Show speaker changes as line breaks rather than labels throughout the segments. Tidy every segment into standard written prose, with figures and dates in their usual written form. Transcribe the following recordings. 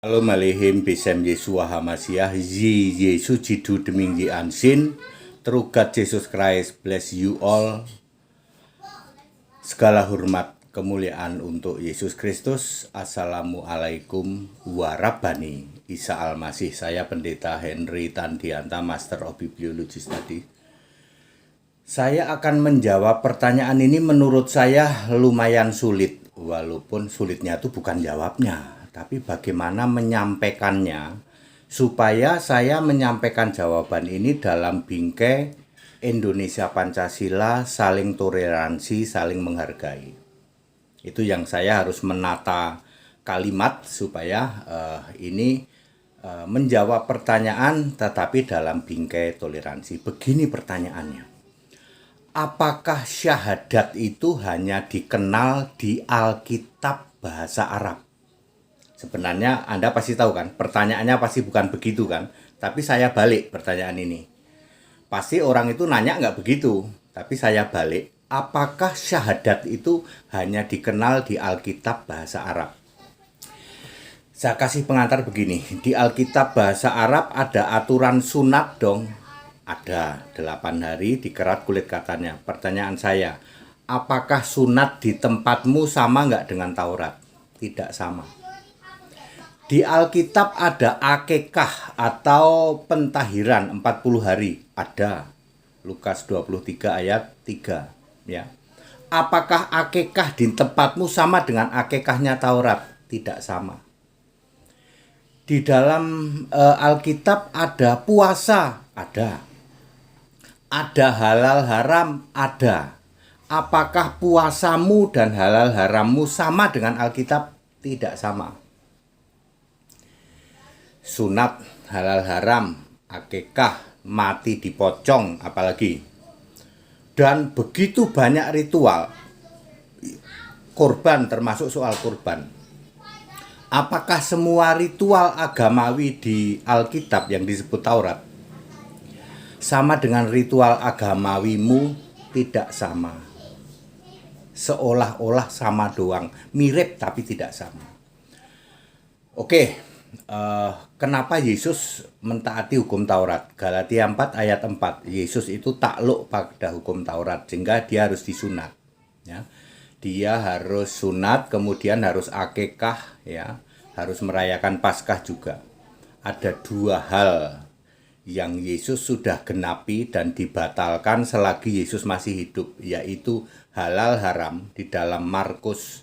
Hallo Malihim Besem Yesua Hamasiah Yi Yesu Jidu Deming Yi Ansin True God Jesus Christ bless you all. Segala hormat kemuliaan untuk Yesus Kristus. Assalamualaikum warabani Isa Al-Masih. Saya Pendeta Henry Tandianta, Master of Bibliology Study. Saya akan menjawab pertanyaan ini, menurut saya lumayan sulit. Walaupun sulitnya itu bukan jawabnya, tapi bagaimana menyampaikannya supaya saya menyampaikan jawaban ini dalam bingkai Indonesia Pancasila, saling toleransi, saling menghargai. Itu yang saya harus menata kalimat supaya ini menjawab pertanyaan tetapi dalam bingkai toleransi. Begini pertanyaannya. Apakah syahadat itu hanya dikenal di Alkitab bahasa Arab? Sebenarnya Anda pasti tahu kan, pertanyaannya pasti bukan begitu kan, tapi saya balik pertanyaan ini. Pasti orang itu nanya nggak begitu, tapi saya balik. Apakah syahadat itu hanya dikenal di Alkitab bahasa Arab? Saya kasih pengantar begini, di Alkitab bahasa Arab ada aturan sunat dong. Ada 8 hari dikerat kulit katanya. Pertanyaan saya, apakah sunat di tempatmu sama nggak dengan Taurat? Tidak sama. Di Alkitab ada akekah atau pentahiran 40 hari. Ada. Lukas 23 ayat 3. Ya. Apakah akekah di tempatmu sama dengan akekahnya Taurat? Tidak sama. Di dalam Alkitab ada puasa. Ada. Ada halal haram, ada. Apakah puasamu dan halal harammu sama dengan Alkitab? Tidak sama. Sunat, halal haram, akikah, mati dipocong, apalagi. Dan begitu banyak ritual. Korban, termasuk soal korban. Apakah semua ritual agamawi di Alkitab yang disebut Taurat sama dengan ritual agamawimu? Tidak sama. Seolah-olah sama doang, mirip tapi tidak sama. Oke, kenapa Yesus mentaati hukum Taurat? Galatia 4 ayat 4, Yesus itu takluk pada hukum Taurat sehingga dia harus disunat. Ya. Dia harus sunat, kemudian harus akikah, ya, harus merayakan Paskah juga. Ada 2 hal yang Yesus sudah genapi dan dibatalkan selagi Yesus masih hidup, yaitu halal haram di dalam Markus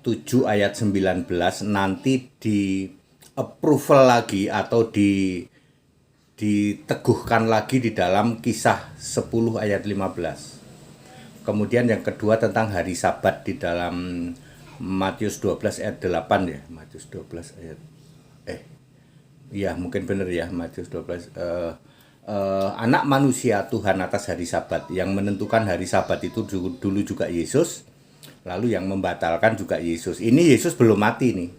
7 ayat 19 nanti di approval lagi atau diteguhkan lagi di dalam Kisah 10 ayat 15. Kemudian yang kedua tentang hari Sabat di dalam Matius 12 ayat 8 ya, Matius 12 ayat ya mungkin benar ya, Matius 12. Anak manusia Tuhan atas hari Sabat. Yang menentukan hari Sabat itu dulu juga Yesus, lalu yang membatalkan juga Yesus. Ini Yesus belum mati nih.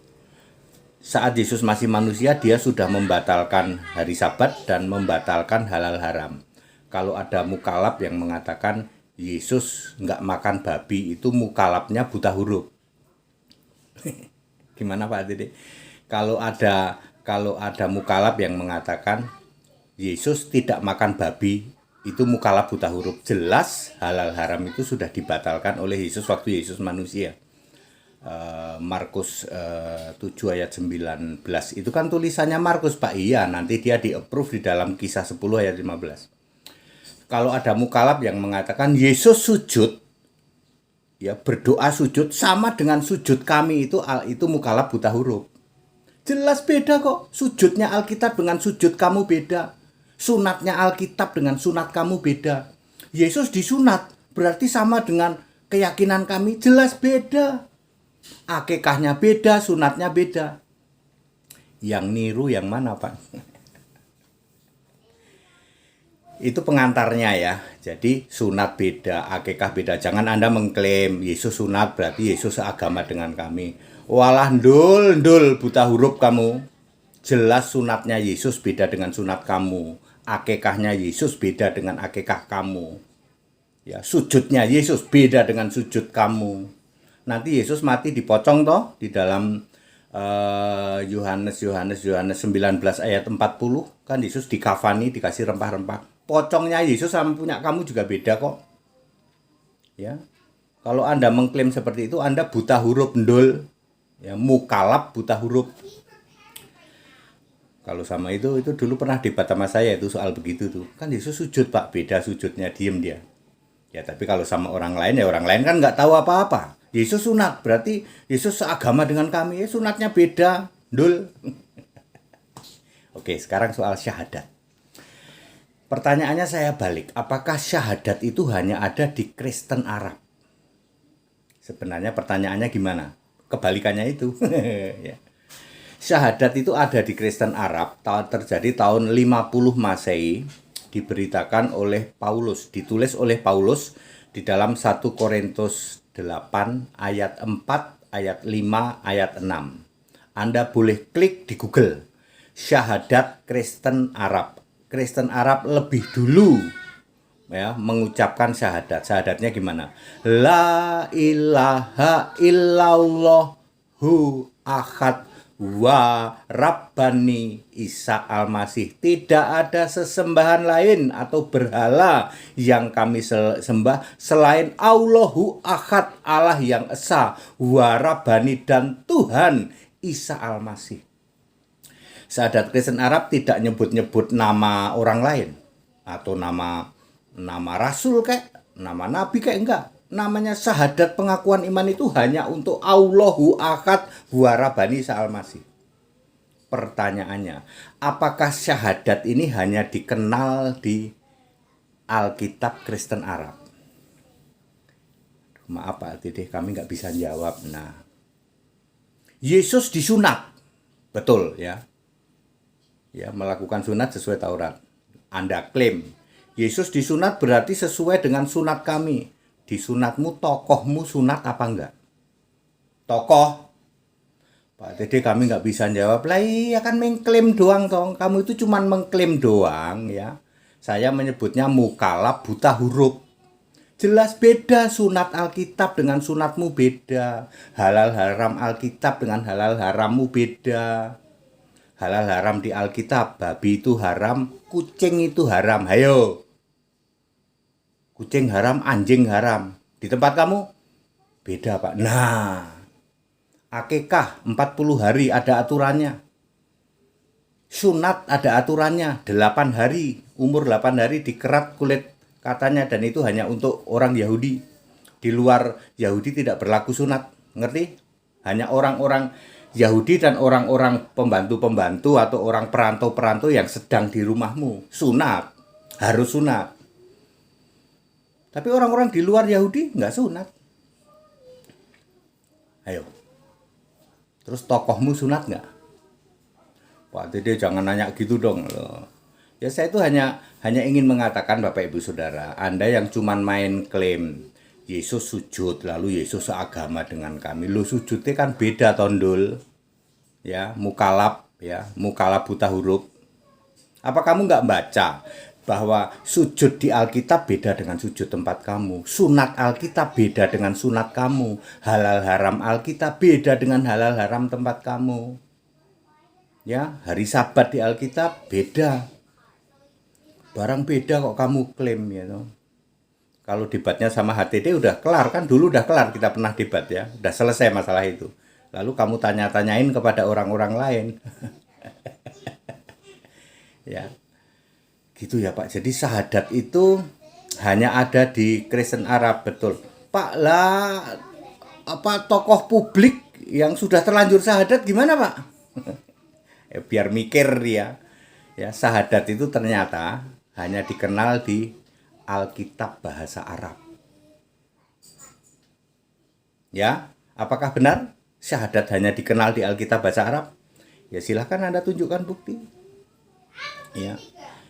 Saat Yesus masih manusia, dia sudah membatalkan hari Sabat dan membatalkan halal haram. Kalau ada mukalab yang mengatakan Yesus nggak makan babi, itu mukalabnya buta huruf. Gimana Pak Dede? Kalau ada mukalab yang mengatakan Yesus tidak makan babi, itu mukalab buta huruf. Jelas halal haram itu sudah dibatalkan oleh Yesus waktu Yesus manusia. Markus 7 ayat 19. Itu kan tulisannya Markus Pak. Iya, nanti dia di-approve di dalam Kisah 10 ayat 15. Kalau ada mukalab yang mengatakan Yesus sujud, ya berdoa sujud sama dengan sujud kami, itu mukalab buta huruf. Jelas beda kok. Sujudnya Alkitab dengan sujud kamu beda. Sunatnya Alkitab dengan sunat kamu beda. Yesus disunat berarti sama dengan keyakinan kami. Jelas beda. Akikahnya beda, sunatnya beda. Yang niru yang mana Pak? Itu pengantarnya ya. Jadi sunat beda, akikah beda. Jangan Anda mengklaim Yesus sunat berarti Yesus seagama dengan kami. Walah ndul buta huruf kamu. Jelas sunatnya Yesus beda dengan sunat kamu. Akikahnya Yesus beda dengan akikah kamu. Ya, sujudnya Yesus beda dengan sujud kamu. Nanti Yesus mati dipocong toh di dalam Yohanes 19 ayat 40 kan Yesus dikafani, dikasih rempah-rempah. Pocongnya Yesus sama punya kamu juga beda kok. Ya. Kalau Anda mengklaim seperti itu, Anda buta huruf ndul. Ya, mukalab buta huruf. Kalau sama itu dulu pernah debat sama saya itu soal begitu tuh. Kan Yesus sujud Pak, beda sujudnya, diem dia. Ya tapi kalau sama orang lain ya orang lain kan nggak tahu apa-apa. Yesus sunat, berarti Yesus seagama dengan kami, ya sunatnya beda, dul. Oke, sekarang soal syahadat. Pertanyaannya saya balik, apakah syahadat itu hanya ada di Kristen Arab? Sebenarnya pertanyaannya gimana? Kebalikannya itu. Ya. Syahadat itu ada di Kristen Arab, terjadi tahun 50 Masehi, diberitakan oleh Paulus, ditulis oleh Paulus di dalam 1 Korintus 8 ayat 4, ayat 5, ayat 6. Anda boleh klik di Google, syahadat Kristen Arab. Kristen Arab lebih dulu ya mengucapkan syahadat. Syahadatnya gimana? La ilaha illallahu ahad wa Rabbani Isa Al-Masih. Tidak ada sesembahan lain atau berhala yang kami sembah selain Allahu Ahad, Allah yang esa, wa Rabbani, dan Tuhan Isa Al-Masih. Syahadat Kristen Arab tidak nyebut-nyebut nama orang lain atau nama rasul kayak, nama nabi kayak, enggak. Namanya syahadat pengakuan iman itu hanya untuk Allahu Ahad wa Rabbani Isa Al-Masih. Pertanyaannya, apakah syahadat ini hanya dikenal di Alkitab Kristen Arab? Maaf Pak Tidih, kami nggak bisa jawab. Nah, Yesus disunat, betul ya? Ya, melakukan sunat sesuai Taurat. Anda klaim Yesus disunat berarti sesuai dengan sunat kami. Di sunatmu, tokohmu sunat apa enggak? Tokoh. Pak Dede, kami nggak bisa jawab. Lah iya kan mengklaim doang dong. Kamu itu cuma mengklaim doang ya. Saya menyebutnya mukalab buta huruf. Jelas beda sunat Alkitab dengan sunatmu beda. Halal haram Alkitab dengan halal harammu beda. Halal haram di Alkitab, babi itu haram, kucing itu haram. Hayo. Kucing haram, anjing haram. Di tempat kamu beda Pak. Nah, akikah 40 hari ada aturannya. Sunat ada aturannya, 8 hari. Umur 8 hari dikerat kulit katanya, dan itu hanya untuk orang Yahudi. Di luar Yahudi tidak berlaku sunat. Ngerti? Hanya orang-orang Yahudi dan orang-orang pembantu-pembantu atau orang perantau-perantau yang sedang di rumahmu. Sunat. Harus sunat. Tapi orang-orang di luar Yahudi nggak sunat. Ayo. Terus tokohmu sunat nggak? Pak Dede jangan nanya gitu dong. Ya saya itu hanya ingin mengatakan Bapak Ibu Saudara, Anda yang cuman main klaim Yesus sujud, lalu Yesus seagama dengan kami. Lu sujudnya kan beda tondol. Ya, mukalab buta huruf. Apa kamu nggak baca bahwa sujud di Alkitab beda dengan sujud tempat kamu, sunat Alkitab beda dengan sunat kamu, halal haram Alkitab beda dengan halal haram tempat kamu. Ya, hari Sabat di Alkitab beda. Barang beda kok kamu klaim ya toh. Kalau debatnya sama HTD udah kelar kan, dulu udah kelar kita pernah debat ya, udah selesai masalah itu. Lalu kamu tanya-tanyain kepada orang-orang lain. Ya. Gitu ya Pak. Jadi syahadat itu hanya ada di Kristen Arab, betul. Pak lah, apa tokoh publik yang sudah terlanjur syahadat gimana Pak? Biar mikir ya. Ya, syahadat itu ternyata hanya dikenal di Alkitab bahasa Arab. Ya, apakah benar syahadat hanya dikenal di Alkitab bahasa Arab? Ya silahkan Anda tunjukkan bukti. Ya.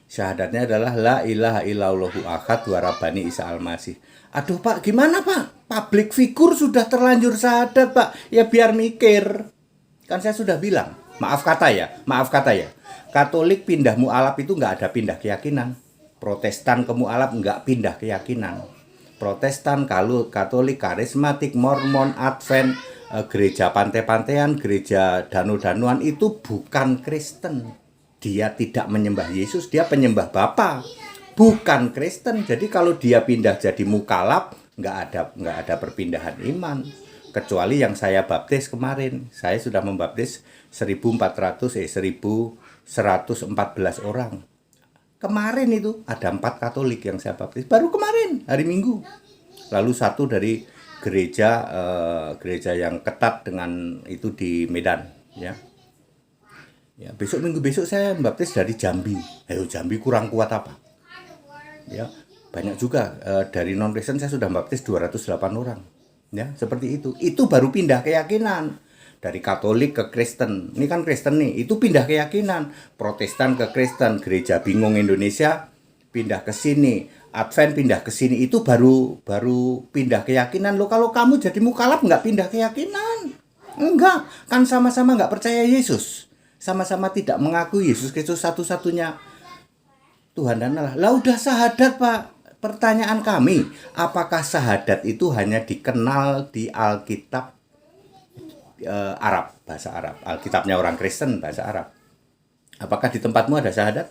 Syahadatnya adalah la ilaha illallahu ahad wa Rabbani Isa Al-Masih. Aduh Pak, gimana Pak? Public figure sudah terlanjur syahadat Pak. Ya biar mikir. Kan saya sudah bilang, maaf kata ya. Katolik pindah mu'alaf itu nggak ada pindah keyakinan. Protestan ke mu'alaf nggak pindah keyakinan. Protestan, Katolik, karismatik, Mormon, Advent, gereja pantai-pantaian, gereja danu-danuan itu bukan Kristen. Dia tidak menyembah Yesus, dia penyembah Bapa, bukan Kristen. Jadi kalau dia pindah jadi mukalaf, nggak ada perpindahan iman. Kecuali yang saya baptis kemarin, saya sudah membaptis 1114 orang. Kemarin itu ada 4 Katolik yang saya baptis, baru kemarin hari Minggu. Lalu satu dari gereja yang ketat dengan itu di Medan, ya. Ya, minggu besok saya baptis dari Jambi. Ayo, Jambi kurang kuat apa? Ya, banyak juga dari non Kristen saya sudah baptis 208 orang. Ya, seperti itu. Itu baru pindah keyakinan dari Katolik ke Kristen. Ini kan Kristen nih, itu pindah keyakinan. Protestan ke Kristen, gereja bingung Indonesia pindah ke sini, Advent pindah ke sini. Itu baru pindah keyakinan. Loh, kalau kamu jadi mukalaf nggak pindah keyakinan? Enggak, kan sama-sama nggak percaya Yesus. Sama-sama tidak mengakui Yesus Kristus satu-satunya Tuhan dan Allah. Lah udah syahadat, Pak. Pertanyaan kami, apakah syahadat itu hanya dikenal di Alkitab Arab, bahasa Arab, Alkitabnya orang Kristen, bahasa Arab? Apakah di tempatmu ada syahadat?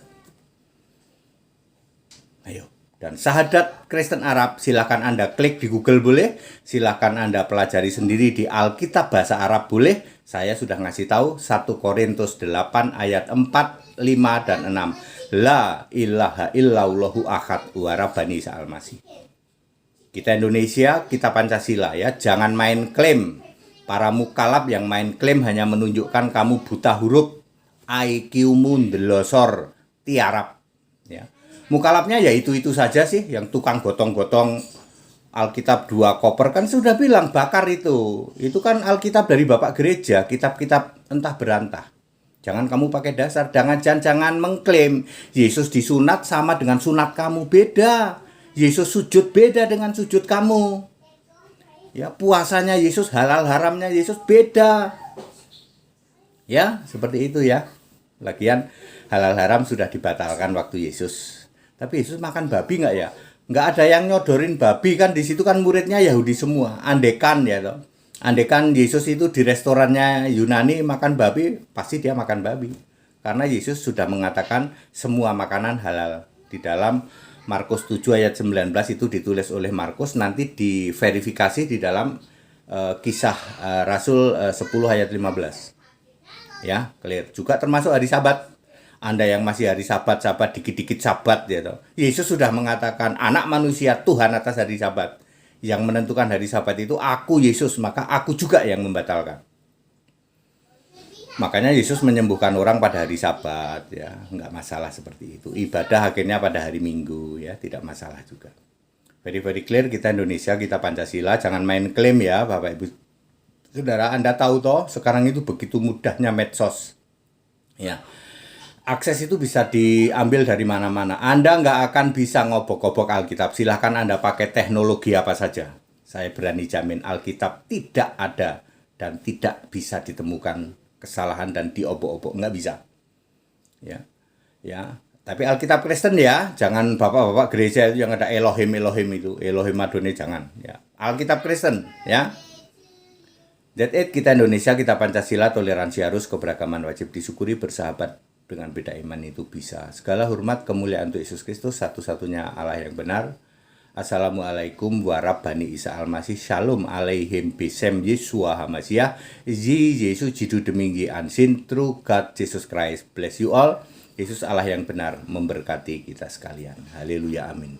Ayo. Dan syahadat Kristen Arab, silakan Anda klik di Google boleh, silakan Anda pelajari sendiri di Alkitab bahasa Arab boleh. Saya sudah ngasih tahu 1 Korintus 8 ayat 4, 5, dan 6. La ilaha illallahu ahad wa rabbani Isa al-Masih. Kita Indonesia, kita Pancasila ya, jangan main klaim. Para mukalaf yang main klaim hanya menunjukkan kamu buta huruf, IQ-mu ndelosor, tiarap. Ya. Mukalafnya ya itu saja sih, yang tukang gotong-gotong Alkitab 2 koper kan sudah bilang bakar itu. Itu kan Alkitab dari Bapak Gereja, kitab-kitab entah berantah. Jangan kamu pakai dasar, jangan mengklaim Yesus disunat sama dengan sunat kamu, beda. Yesus sujud beda dengan sujud kamu. Ya, puasanya Yesus, halal haramnya Yesus beda. Ya, seperti itu ya. Lagian halal haram sudah dibatalkan waktu Yesus. Tapi Yesus makan babi nggak ya? Nggak ada yang nyodorin babi kan, di situ kan muridnya Yahudi semua. Andekan ya toh. Andekan Yesus itu di restorannya Yunani makan babi, pasti dia makan babi. Karena Yesus sudah mengatakan semua makanan halal. Di dalam Markus 7 ayat 19 itu ditulis oleh Markus, nanti diverifikasi di dalam kisah Rasul 10 ayat 15. Ya, clear. Juga termasuk hari Sabat. Anda yang masih hari Sabat dikit-dikit Sabat ya toh. Yesus sudah mengatakan anak manusia Tuhan atas hari Sabat. Yang menentukan hari Sabat itu aku Yesus, maka aku juga yang membatalkan. Makanya Yesus menyembuhkan orang pada hari Sabat ya, nggak masalah seperti itu. Ibadah akhirnya pada hari Minggu ya, tidak masalah juga. Very clear, kita Indonesia, kita Pancasila, jangan main klaim ya Bapak Ibu. Saudara, Anda tahu toh sekarang itu begitu mudahnya medsos. Ya. Akses itu bisa diambil dari mana-mana. Anda nggak akan bisa ngobok-ngobok Alkitab. Silahkan Anda pakai teknologi apa saja. Saya berani jamin Alkitab tidak ada dan tidak bisa ditemukan kesalahan dan diobok-obok. Nggak bisa. Ya, ya. Tapi Alkitab Kristen ya, jangan bapak-bapak gereja itu yang ada Elohim itu, Elohim Adonai jangan. Ya, Alkitab Kristen ya. That's it, kita Indonesia, kita Pancasila, toleransi harus, keberagaman wajib disyukuri, bersahabat dengan beda iman itu bisa. Segala hormat kemuliaan untuk Yesus Kristus, satu-satunya Allah yang benar. Assalamualaikum warahmatullahi Isa al-Masih. Shalom alaihim bisem Yeshua Hamasiah. Yesus jidu deminggi ansin. True God Jesus Christ. Bless you all. Yesus Allah yang benar memberkati kita sekalian. Haleluya, amin.